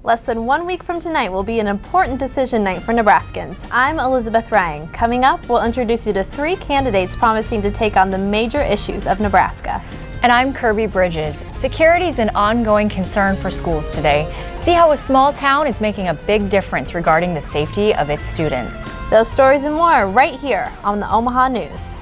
Less than 1 week from tonight will be an important decision night for Nebraskans. I'm Elizabeth Ryan. Coming up, we'll introduce you to 3 candidates promising to take on the major issues of Nebraska. And I'm Kirby Bridges. Security is an ongoing concern for schools today. See how a small town is making a big difference regarding the safety of its students. Those stories and more right here on the Omaha News.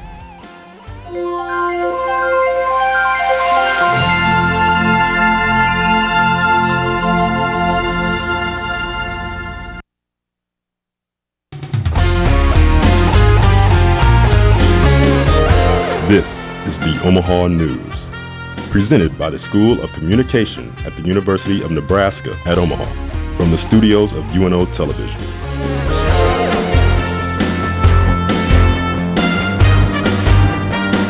This is the Omaha News, presented by the School of Communication at the University of Nebraska at Omaha, from the studios of UNO Television.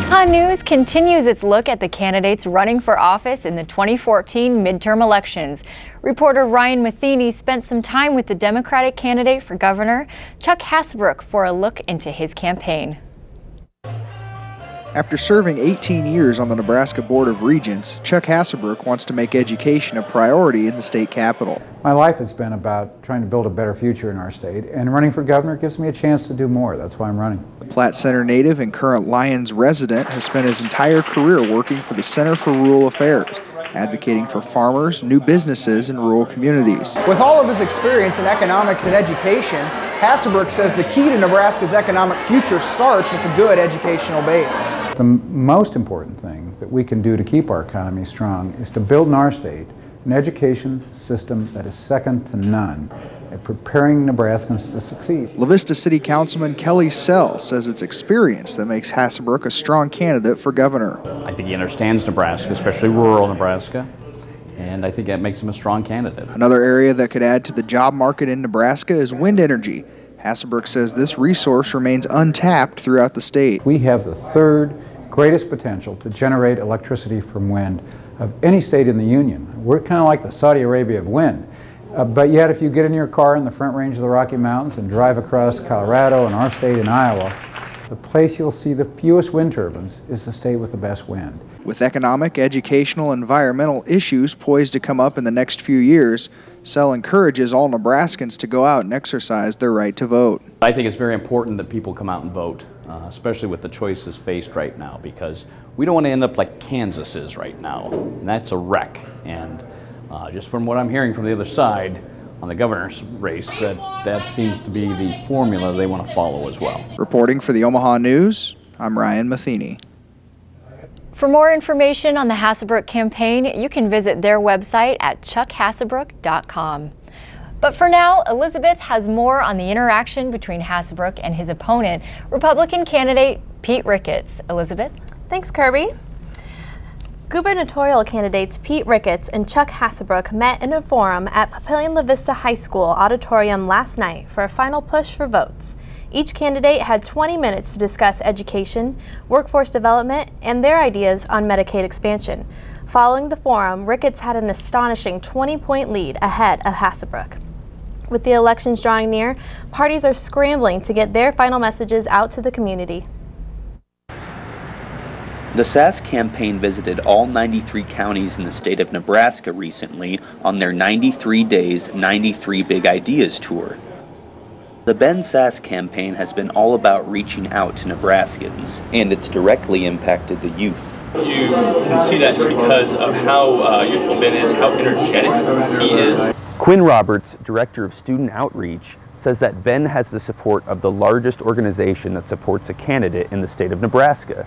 Omaha News continues its look at the candidates running for office in the 2014 midterm elections. Reporter Ryan Matheny spent some time with the Democratic candidate for governor, Chuck Hasbrook, for a look into his campaign. After serving 18 years on the Nebraska Board of Regents, Chuck Hasbrook wants to make education a priority in the state capitol. My life has been about trying to build a better future in our state, and running for governor gives me a chance to do more. That's why I'm running. The Platte Center native and current Lyons resident has spent his entire career working for the Center for Rural Affairs, advocating for farmers, new businesses, and rural communities. With all of his experience in economics and education, Hasbrook says the key to Nebraska's economic future starts with a good educational base. The most important thing that we can do to keep our economy strong is to build in our state an education system that is second to none at preparing Nebraskans to succeed. La Vista City Councilman Kelly Sell says it's experience that makes Hasbrook a strong candidate for governor. I think he understands Nebraska, especially rural Nebraska, and I think that makes him a strong candidate. Another area that could add to the job market in Nebraska is wind energy. Hasbrook says this resource remains untapped throughout the state. We have the third greatest potential to generate electricity from wind of any state in the Union. We're kind of like the Saudi Arabia of wind. But yet if you get in your car in the Front Range of the Rocky Mountains and drive across Colorado and our state in Iowa, the place you'll see the fewest wind turbines is the state with the best wind. With economic, educational, and environmental issues poised to come up in the next few years, Sell encourages all Nebraskans to go out and exercise their right to vote. I think it's very important that people come out and vote, especially with the choices faced right now, because we don't want to end up like Kansas is right now, and that's a wreck. And just from what I'm hearing from the other side on the governor's race, that seems to be the formula they want to follow as well. Reporting for the Omaha News, I'm Ryan Matheny. For more information on the Hasbrook campaign, you can visit their website at chuckhasbrook.com. But for now, Elizabeth has more on the interaction between Hasbrook and his opponent, Republican candidate Pete Ricketts. Elizabeth? Thanks, Kirby. Gubernatorial candidates Pete Ricketts and Chuck Hasbrook met in a forum at Papillion La Vista High School auditorium last night for a final push for votes. Each candidate had 20 minutes to discuss education, workforce development, and their ideas on Medicaid expansion. Following the forum, Ricketts had an astonishing 20-point lead ahead of Hasbrook. With the elections drawing near, parties are scrambling to get their final messages out to the community. The SAS campaign visited all 93 counties in the state of Nebraska recently on their 93 Days, 93 Big Ideas tour. The Ben Sasse campaign has been all about reaching out to Nebraskans, and it's directly impacted the youth. You can see that just because of how youthful Ben is, how energetic he is. Quinn Roberts, Director of Student Outreach, says that Ben has the support of the largest organization that supports a candidate in the state of Nebraska.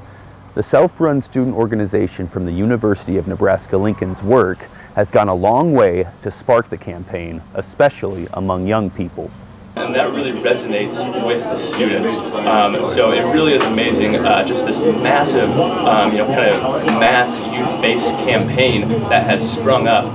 The self-run student organization from the University of Nebraska-Lincoln's work has gone a long way to spark the campaign, especially among young people. And that really resonates with the students. So it really is amazing, just this massive, kind of mass youth-based campaign that has sprung up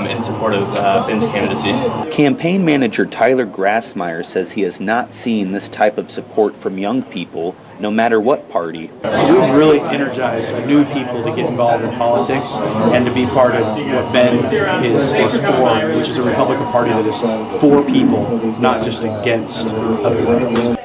in support of Ben's candidacy. Campaign manager Tyler Grassmeyer says he has not seen this type of support from young people, no matter what party. So we really energize new people to get involved in politics and to be part of what Ben is for, which is a Republican Party that is for people, not just against other things.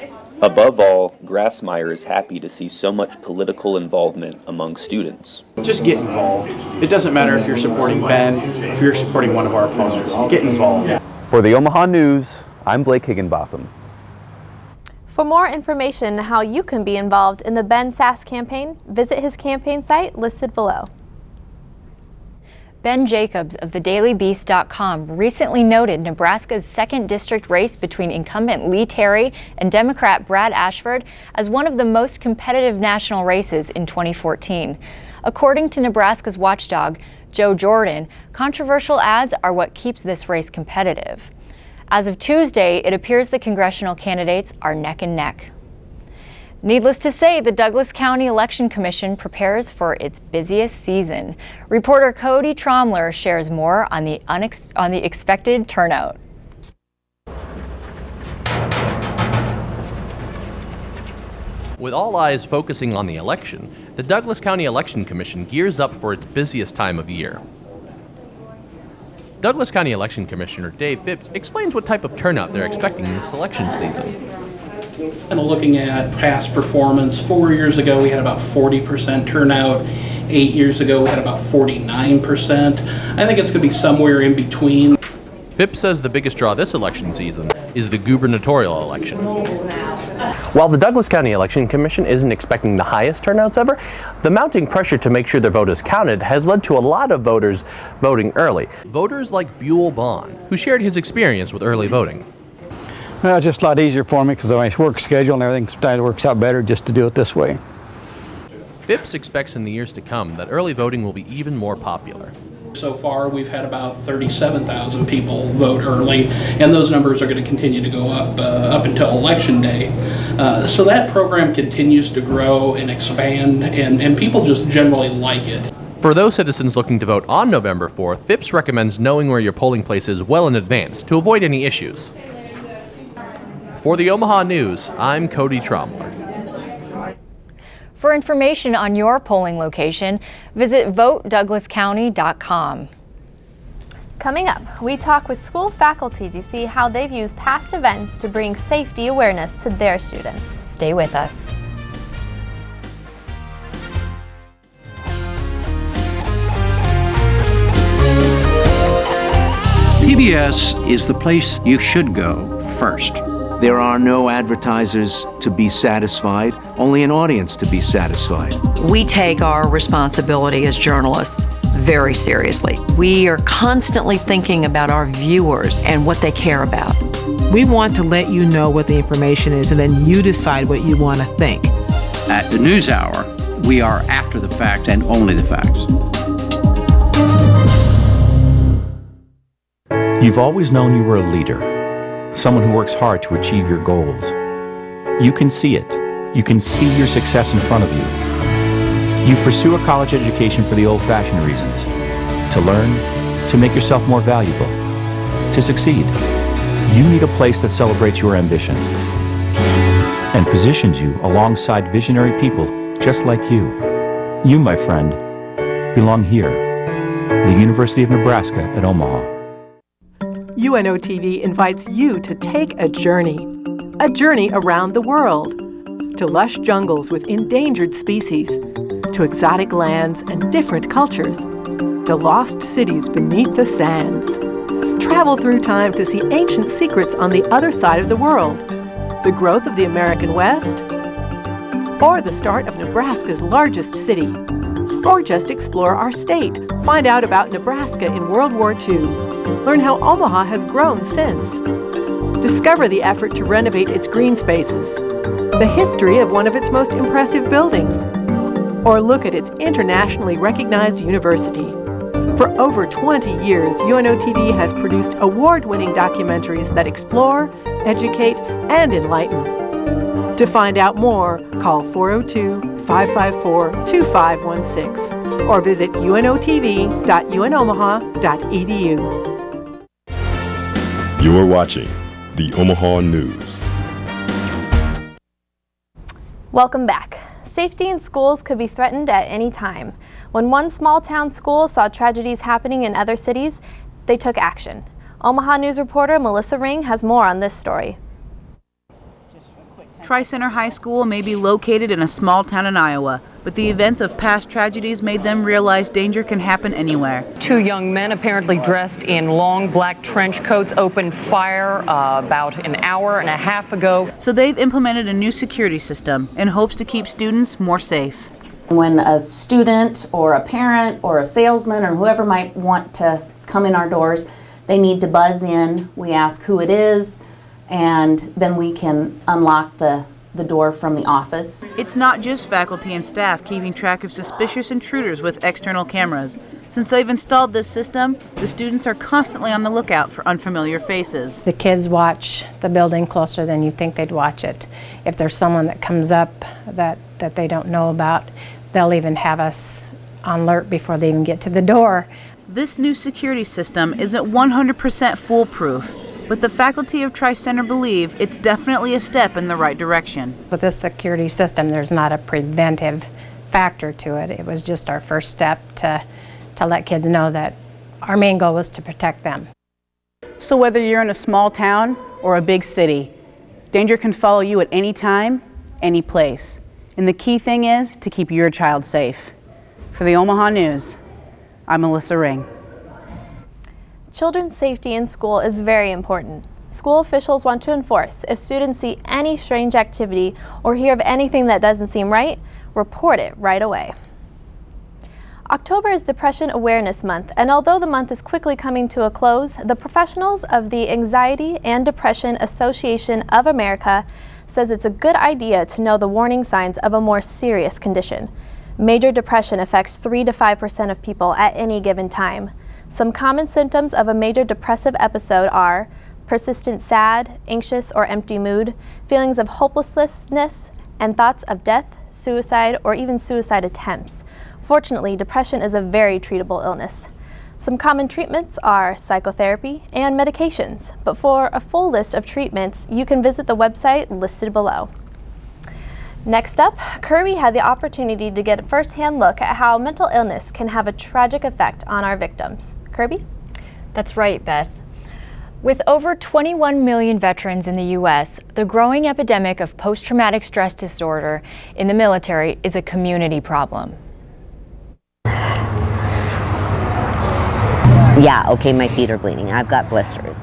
Above all, Grassmeyer is happy to see so much political involvement among students. Just get involved. It doesn't matter if you're supporting Ben, if you're supporting one of our opponents. Get involved. For the Omaha News, I'm Blake Higginbotham. For more information on how you can be involved in the Ben Sasse campaign, visit his campaign site listed below. Ben Jacobs of thedailybeast.com recently noted Nebraska's 2nd District race between incumbent Lee Terry and Democrat Brad Ashford as one of the most competitive national races in 2014. According to Nebraska's watchdog, Joe Jordan, controversial ads are what keeps this race competitive. As of Tuesday, it appears the congressional candidates are neck and neck. Needless to say, the Douglas County Election Commission prepares for its busiest season. Reporter Cody Tromler shares more on the expected turnout. With all eyes focusing on the election, the Douglas County Election Commission gears up for its busiest time of year. Douglas County Election Commissioner Dave Phipps explains what type of turnout they're expecting this election season. And looking at past performance, 4 years ago we had about 40% turnout. 8 years ago we had about 49%. I think it's going to be somewhere in between. Phipps says the biggest draw this election season is the gubernatorial election. While the Douglas County Election Commission isn't expecting the highest turnouts ever, the mounting pressure to make sure their vote is counted has led to a lot of voters voting early. Voters like Buell Bond, who shared his experience with early voting. Well, it's just a lot easier for me because of my work schedule and everything. Sometimes it works out better just to do it this way. Phipps expects in the years to come that early voting will be even more popular. So far we've had about 37,000 people vote early, and those numbers are going to continue to go up until Election Day. So that program continues to grow and expand, and people just generally like it. For those citizens looking to vote on November 4th, Phipps recommends knowing where your polling place is well in advance to avoid any issues. For the Omaha News, I'm Cody Tromler. For information on your polling location, visit votedouglascounty.com. Coming up, we talk with school faculty to see how they've used past events to bring safety awareness to their students. Stay with us. PBS is the place you should go first. There are no advertisers to be satisfied, only an audience to be satisfied. We take our responsibility as journalists very seriously. We are constantly thinking about our viewers and what they care about. We want to let you know what the information is, and then you decide what you want to think. At the NewsHour, we are after the facts and only the facts. You've always known you were a leader. Someone who works hard to achieve your goals. You can see it. You can see your success in front of you. You pursue a college education for the old-fashioned reasons. To learn, to make yourself more valuable, to succeed. You need a place that celebrates your ambition and positions you alongside visionary people just like you. You, my friend, belong here, the University of Nebraska at Omaha. UNO TV invites you to take a journey around the world, to lush jungles with endangered species, to exotic lands and different cultures, to lost cities beneath the sands. Travel through time to see ancient secrets on the other side of the world, the growth of the American West, or the start of Nebraska's largest city, or just explore our state. Find out about Nebraska in World War II. Learn how Omaha has grown since. Discover the effort to renovate its green spaces, the history of one of its most impressive buildings, or look at its internationally recognized university. For over 20 years, UNO TV has produced award-winning documentaries that explore, educate, and enlighten. To find out more, call 402-554-2516 or visit unotv.unomaha.edu. You're watching the Omaha News. Welcome back. Safety in schools could be threatened at any time. When one small town school saw tragedies happening in other cities, they took action. Omaha News reporter Melissa Ring has more on this story. Tri-Center High School may be located in a small town in Iowa, but the events of past tragedies made them realize danger can happen anywhere. 2 young men apparently dressed in long black trench coats opened fire about an hour and a half ago. So they've implemented a new security system in hopes to keep students more safe. When a student or a parent or a salesman or whoever might want to come in our doors, they need to buzz in. We ask who it is, and then we can unlock the door from the office. It's not just faculty and staff keeping track of suspicious intruders with external cameras. Since they've installed this system, the students are constantly on the lookout for unfamiliar faces. The kids watch the building closer than you think they'd watch it. If there's someone that comes up that they don't know about, they'll even have us on alert before they even get to the door. This new security system isn't 100% foolproof, but the faculty of Tri-Center believe it's definitely a step in the right direction. With this security system, there's not a preventive factor to it. It was just our first step to let kids know that our main goal was to protect them. So whether you're in a small town or a big city, danger can follow you at any time, any place. And the key thing is to keep your child safe. For the Omaha News, I'm Melissa Ring. Children's safety in school is very important. School officials want to enforce if students see any strange activity or hear of anything that doesn't seem right, report it right away. October is Depression Awareness Month, and although the month is quickly coming to a close, the professionals of the Anxiety and Depression Association of America says it's a good idea to know the warning signs of a more serious condition. Major depression affects 3 to 5% of people at any given time. Some common symptoms of a major depressive episode are persistent sad, anxious, or empty mood, feelings of hopelessness, and thoughts of death, suicide, or even suicide attempts. Fortunately, depression is a very treatable illness. Some common treatments are psychotherapy and medications, but for a full list of treatments, you can visit the website listed below. Next up, Kirby had the opportunity to get a first-hand look at how mental illness can have a tragic effect on our victims. Kirby? That's right, Beth. With over 21 million veterans in the U.S., the growing epidemic of post-traumatic stress disorder in the military is a community problem. Yeah, okay, my feet are bleeding. I've got blisters.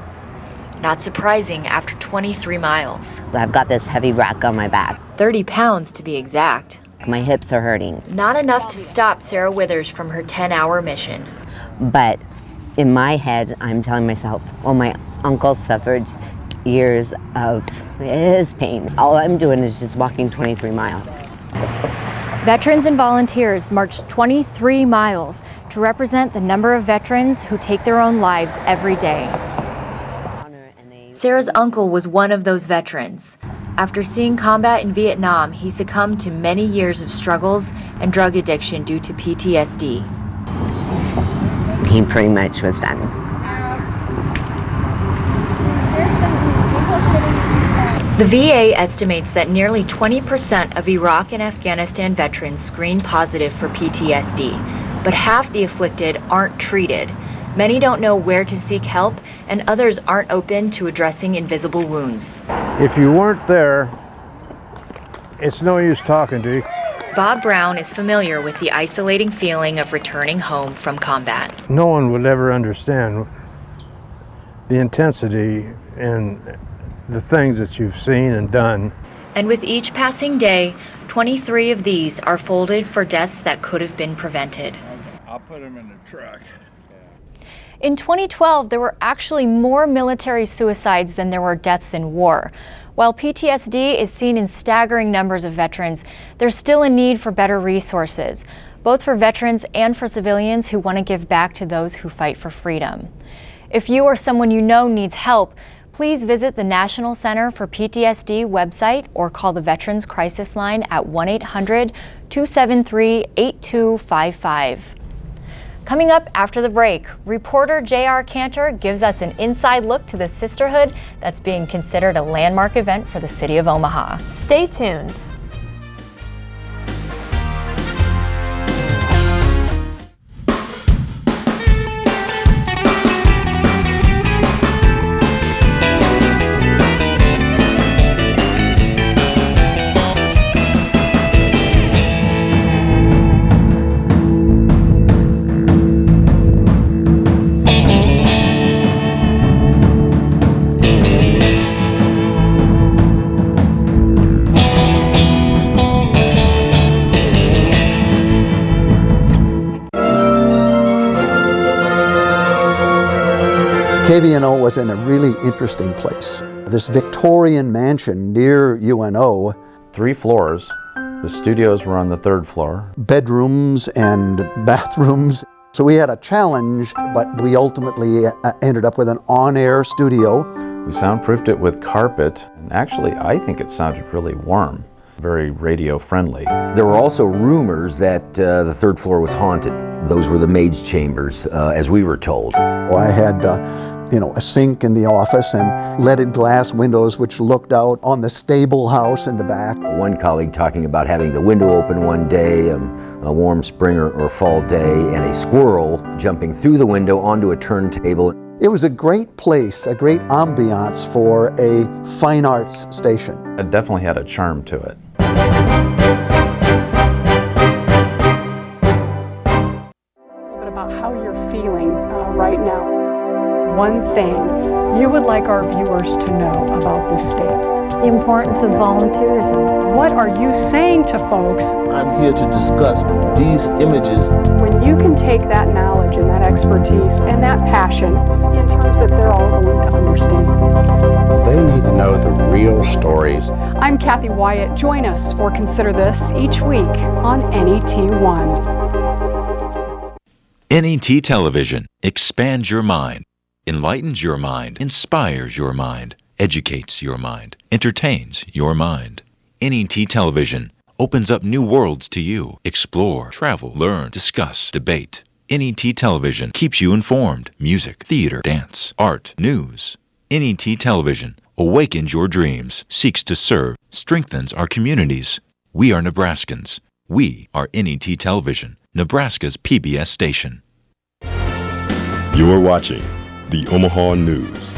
Not surprising after 23 miles. I've got this heavy rack on my back. 30 pounds to be exact. My hips are hurting. Not enough to stop Sarah Withers from her 10-hour mission. But in my head, I'm telling myself, well, my uncle suffered years of his pain. All I'm doing is just walking 23 miles. Veterans and volunteers marched 23 miles to represent the number of veterans who take their own lives every day. Sarah's uncle was one of those veterans. After seeing combat in Vietnam, he succumbed to many years of struggles and drug addiction due to PTSD. He pretty much was done. The VA estimates that nearly 20% of Iraq and Afghanistan veterans screen positive for PTSD, but half the afflicted aren't treated. Many don't know where to seek help, and others aren't open to addressing invisible wounds. If you weren't there, it's no use talking to you. Bob Brown is familiar with the isolating feeling of returning home from combat. No one would ever understand the intensity and the things that you've seen and done. And with each passing day, 23 of these are folded for deaths that could have been prevented. I'll put them in the truck. In 2012, there were actually more military suicides than there were deaths in war. While PTSD is seen in staggering numbers of veterans, there's still a need for better resources, both for veterans and for civilians who want to give back to those who fight for freedom. If you or someone you know needs help, please visit the National Center for PTSD website or call the Veterans Crisis Line at 1-800-273-8255. Coming up after the break, reporter J.R. Cantor gives us an inside look to the sisterhood that's being considered a landmark event for the city of Omaha. Stay tuned. KVNO was in a really interesting place. This Victorian mansion near UNO. 3 floors. The studios were on the 3rd floor. Bedrooms and bathrooms. So we had a challenge, but we ultimately ended up with an on-air studio. We soundproofed it with carpet, and actually I think it sounded really warm, very radio friendly. There were also rumors that the 3rd floor was haunted. Those were the maid's chambers, as we were told. Well, I had a sink in the office and leaded glass windows which looked out on the stable house in the back. One colleague talking about having the window open one day, a warm spring or fall day, and a squirrel jumping through the window onto a turntable. It was a great place, a great ambiance for a fine arts station. It definitely had a charm to it. But about how you're feeling right now. One thing you would like our viewers to know about this state. The importance of volunteerism. What are you saying to folks? I'm here to discuss these images. When you can take that knowledge and that expertise and that passion in terms that they're all going to understand. They need to know the real stories. I'm Kathy Wyatt. Join us for Consider This each week on NET1. NET Television expands your mind, enlightens your mind, inspires your mind, educates your mind, entertains your mind. NET Television opens up new worlds to you. Explore, travel, learn, discuss, debate. NET Television keeps you informed. Music, theater, dance, art, news. NET Television awakens your dreams, seeks to serve, strengthens our communities. We are Nebraskans. We are NET Television, Nebraska's PBS station. You're watching the Omaha News.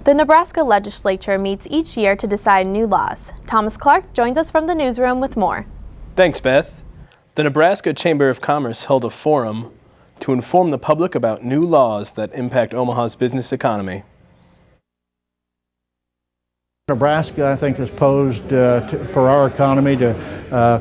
The Nebraska legislature meets each year to decide new laws. Thomas Clark joins us from the newsroom with more. Thanks, Beth. The Nebraska Chamber of Commerce held a forum to inform the public about new laws that impact Omaha's business economy. Nebraska, I think, is posed for our economy to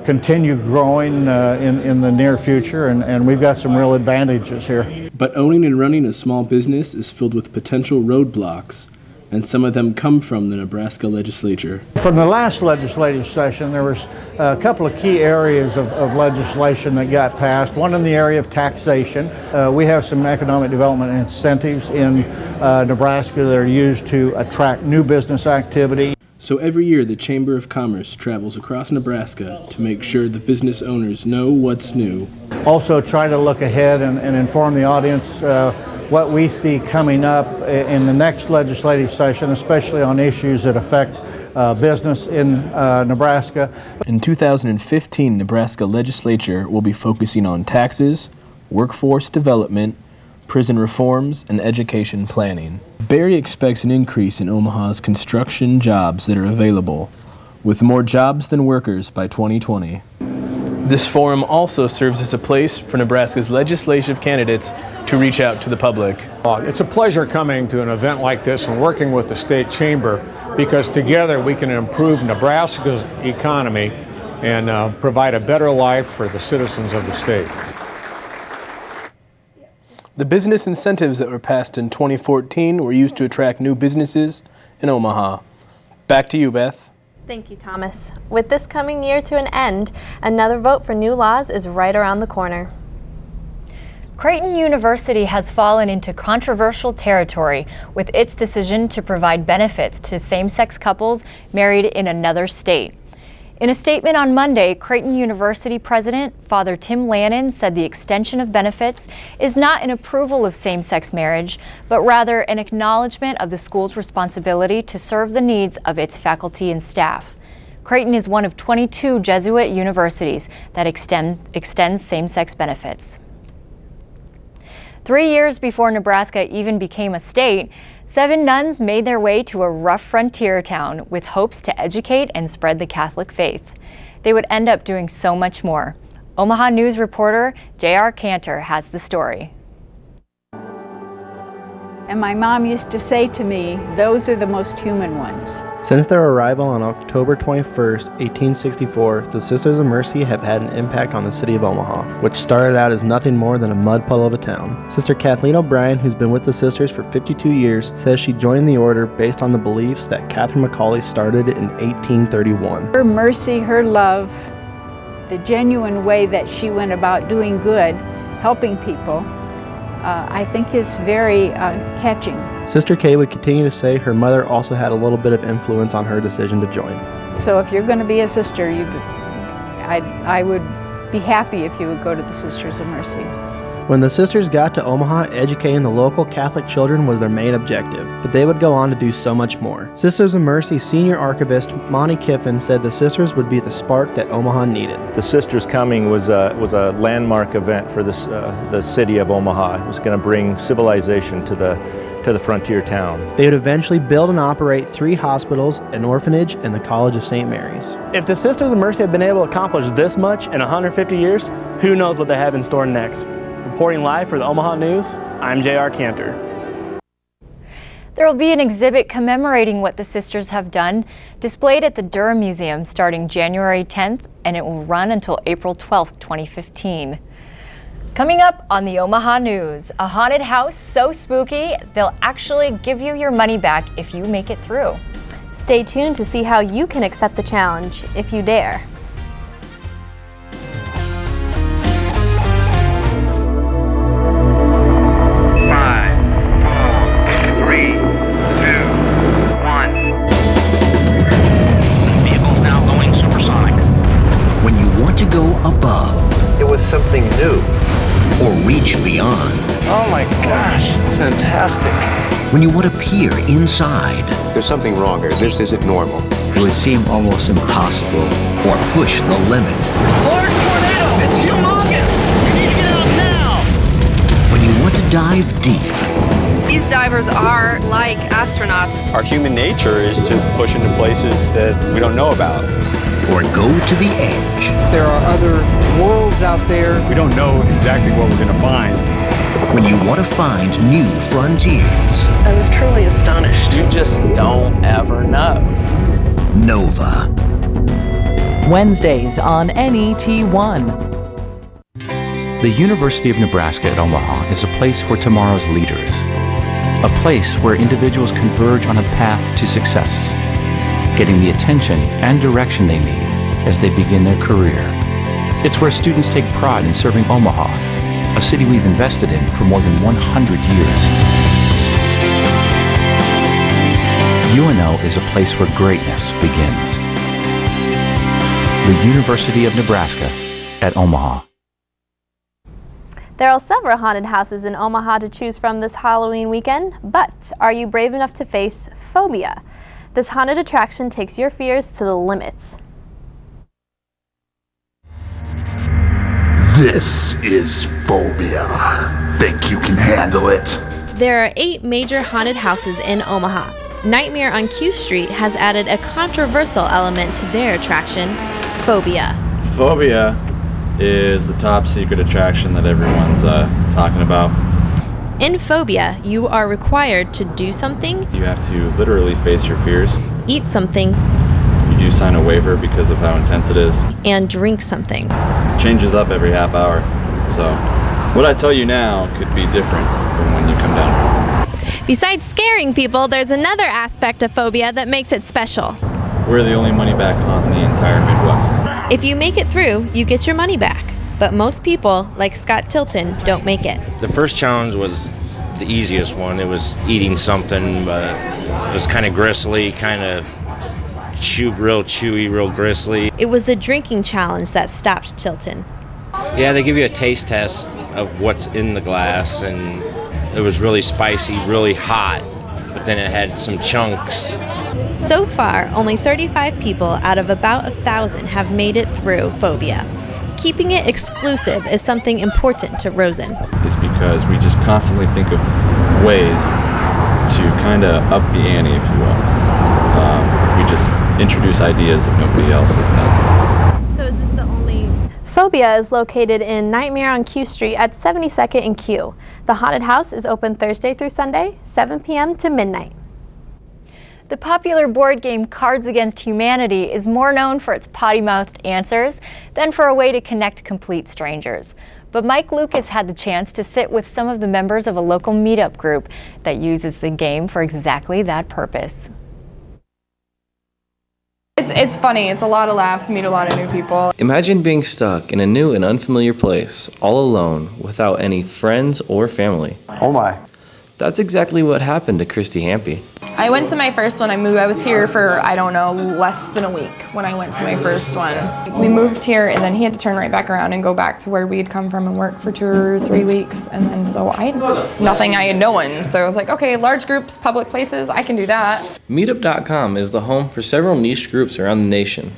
continue growing in the near future, and we've got some real advantages here. But owning and running a small business is filled with potential roadblocks, and some of them come from the Nebraska legislature. From the last legislative session, there was a couple of key areas of legislation that got passed. One in the area of taxation. We have some economic development incentives in Nebraska that are used to attract new business activity. So every year the Chamber of Commerce travels across Nebraska to make sure the business owners know what's new. Also try to look ahead and inform the audience what we see coming up in the next legislative session, especially on issues that affect business in Nebraska. In 2015, Nebraska legislature will be focusing on taxes, workforce development, prison reforms, and education planning. Barry expects an increase in Omaha's construction jobs that are available, with more jobs than workers by 2020. This forum also serves as a place for Nebraska's legislative candidates to reach out to the public. It's a pleasure coming to an event like this and working with the state chamber, because together we can improve Nebraska's economy and provide a better life for the citizens of the state. The business incentives that were passed in 2014 were used to attract new businesses in Omaha. Back to you, Beth. Thank you, Thomas. With this coming year to an end, another vote for new laws is right around the corner. Creighton University has fallen into controversial territory with its decision to provide benefits to same-sex couples married in another state. In a statement on Monday, Creighton University President Father Tim Lannon said the extension of benefits is not an approval of same-sex marriage, but rather an acknowledgement of the school's responsibility to serve the needs of its faculty and staff. Creighton is one of 22 Jesuit universities that extends same-sex benefits. 3 years before Nebraska even became a state, 7 nuns made their way to a rough frontier town with hopes to educate and spread the Catholic faith. They would end up doing so much more. Omaha News reporter J.R. Cantor has the story. And my mom used to say to me, those are the most human ones. Since their arrival on October 21st, 1864, the Sisters of Mercy have had an impact on the city of Omaha, which started out as nothing more than a mud puddle of a town. Sister Kathleen O'Brien, who's been with the Sisters for 52 years, says she joined the order based on the beliefs that Catherine Macaulay started in 1831. Her mercy, her love, the genuine way that she went about doing good, helping people, I think is very catching. Sister Kay would continue to say her mother also had a little bit of influence on her decision to join. So if you're going to be a sister, I would be happy if you would go to the Sisters of Mercy. When the Sisters got to Omaha, educating the local Catholic children was their main objective, but they would go on to do so much more. Sisters of Mercy senior archivist Monty Kiffin said the Sisters would be the spark that Omaha needed. The Sisters coming was a landmark event for this, the city of Omaha. It was going to bring civilization to the frontier town. They would eventually build and operate 3 hospitals, an orphanage, and the College of St. Mary's. If the Sisters of Mercy had been able to accomplish this much in 150 years, who knows what they have in store next. Reporting live for the Omaha News, I'm J.R. Cantor. There will be an exhibit commemorating what the Sisters have done, displayed at the Durham Museum starting January 10th, and it will run until April 12th, 2015. Coming up on the Omaha News, a haunted house so spooky, they'll actually give you your money back if you make it through. Stay tuned to see how you can accept the challenge, if you dare. To go above. It was something new. Or reach beyond. Oh my gosh, it's fantastic. When you want to peer inside. There's something wrong here. This isn't normal. It would seem almost impossible. Or push the limit. Large tornado! It's humongous! We need to get out now! When you want to dive deep. These divers are like astronauts. Our human nature is to push into places that we don't know about. Or go to the edge. There are other worlds out there. We don't know exactly what we're going to find. When you want to find new frontiers. I was truly astonished. You just don't ever know. Nova. Wednesdays on NET1. The University of Nebraska at Omaha is a place for tomorrow's leaders. A place where individuals converge on a path to success, getting the attention and direction they need as they begin their career. It's where students take pride in serving Omaha, a city we've invested in for more than 100 years. UNO is a place where greatness begins. The University of Nebraska at Omaha. There are several haunted houses in Omaha to choose from this Halloween weekend, but are you brave enough to face phobia? This haunted attraction takes your fears to the limits. This is phobia. Think you can handle it? There are 8 major haunted houses in Omaha. Nightmare on Q Street has added a controversial element to their attraction, phobia. Phobia is the top secret attraction that everyone's talking about. In phobia, you are required to do something. You have to literally face your fears. Eat something. You do sign a waiver because of how intense it is. And drink something. It changes up every half hour. So what I tell you now could be different from when you come down. Besides scaring people, there's another aspect of phobia that makes it special. We're the only money back haunt in the entire Midwest. If you make it through, you get your money back. But most people, like Scott Tilton, don't make it. The first challenge was the easiest one. It was eating something, but it was kind of gristly, kind of real chewy, real gristly. It was the drinking challenge that stopped Tilton. Yeah, they give you a taste test of what's in the glass, and it was really spicy, really hot, but then it had some chunks. So far, only 35 people out of about 1,000 have made it through phobia. Keeping it exclusive is something important to Rosen. It's because we just constantly think of ways to kind of up the ante, if you will. We just introduce ideas that nobody else has done. So is this the only Phobia is located in Nightmare on Q Street at 72nd and Q. The haunted house is open Thursday through Sunday, 7 p.m. to midnight. The popular board game Cards Against Humanity is more known for its potty-mouthed answers than for a way to connect complete strangers. But Mike Lucas had the chance to sit with some of the members of a local meetup group that uses the game for exactly that purpose. It's funny. It's a lot of laughs, meet a lot of new people. Imagine being stuck in a new and unfamiliar place, all alone, without any friends or family. Oh my. That's exactly what happened to Christy Hampy. I went to my first one. I was here for, I don't know, less than a week when I went to my first one. We moved here and then he had to turn right back around and go back to where we had come from and work for 2 or 3 weeks. And then so I had nothing, I had no one. So I was like, okay, large groups, public places, I can do that. Meetup.com is the home for several niche groups around the nation.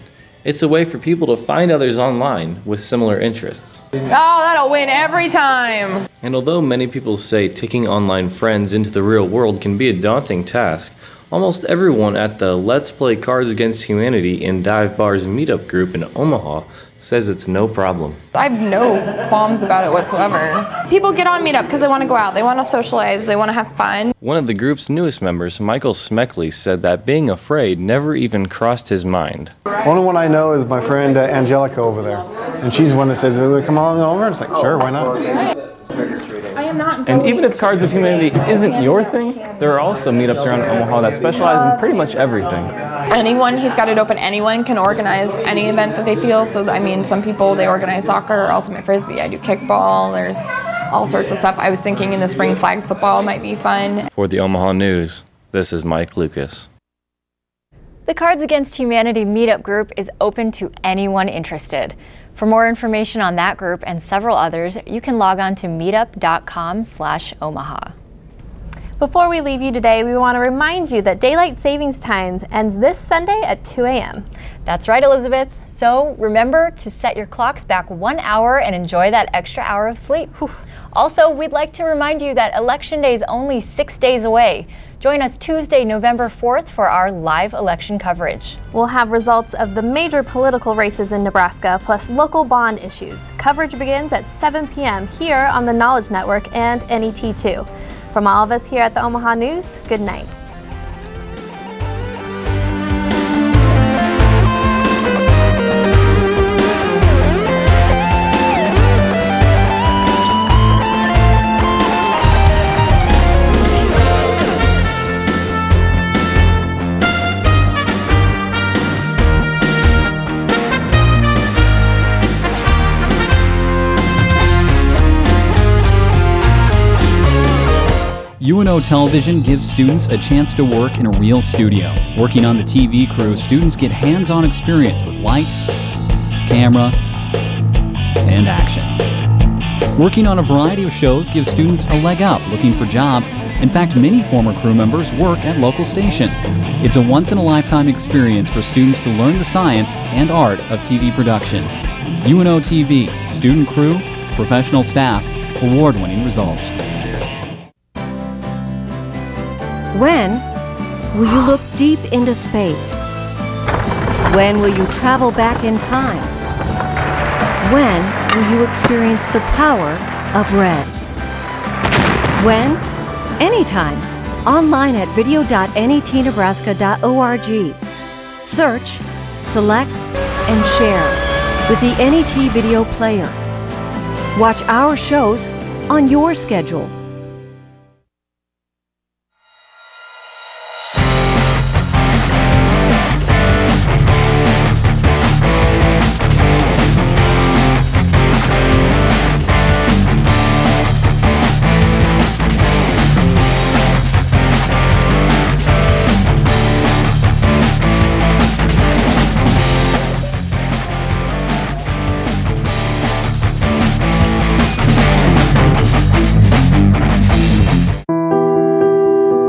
It's a way for people to find others online with similar interests. Oh, that'll win every time. And although many people say taking online friends into the real world can be a daunting task, almost everyone at the Let's Play Cards Against Humanity in Dive Bar's meetup group in Omaha says it's no problem. I have no qualms about it whatsoever. People get on Meetup because they want to go out, they want to socialize, they want to have fun. One of the group's newest members, Michael Smeckley, said that being afraid never even crossed his mind. Only one I know is my friend Angelica over there. And she's the one that says, come along over. It's like, sure, why not? And even if Cards of Humanity isn't your thing, there are also meetups around Omaha that specialize in pretty much everything. Anyone, he's got it open, anyone can organize any event that they feel. So, I mean, some people, they organize soccer, ultimate frisbee, I do kickball, there's all sorts of stuff. I was thinking in the spring flag football might be fun. For the Omaha News, this is Mike Lucas. The Cards Against Humanity meetup group is open to anyone interested. For more information on that group and several others, you can log on to meetup.com/Omaha. Before we leave you today, we want to remind you that Daylight Savings Times ends this Sunday at 2 a.m. That's right, Elizabeth. So remember to set your clocks back 1 hour and enjoy that extra hour of sleep. Also, we'd like to remind you that Election Day is only 6 days away. Join us Tuesday, November 4th for our live election coverage. We'll have results of the major political races in Nebraska, plus local bond issues. Coverage begins at 7 p.m. here on the Knowledge Network and NET2. From all of us here at the Omaha News, good night. UNO Television gives students a chance to work in a real studio. Working on the TV crew, students get hands-on experience with lights, camera, and action. Working on a variety of shows gives students a leg up looking for jobs. In fact, many former crew members work at local stations. It's a once-in-a-lifetime experience for students to learn the science and art of TV production. UNO TV, student crew, professional staff, award-winning results. When will you look deep into space? When will you travel back in time? When will you experience the power of red? When? Anytime. Online at video.netnebraska.org. Search, select, and share with the NET Video Player. Watch our shows on your schedule.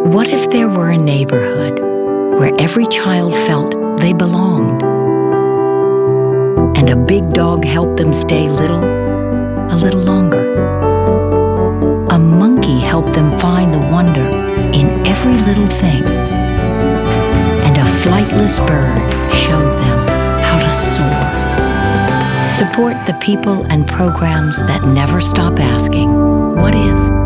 What if there were a neighborhood where every child felt they belonged, and a big dog helped them stay little a little longer? A monkey helped them find the wonder in every little thing, and a flightless bird showed them how to soar. support the people and programs that never stop asking, what if?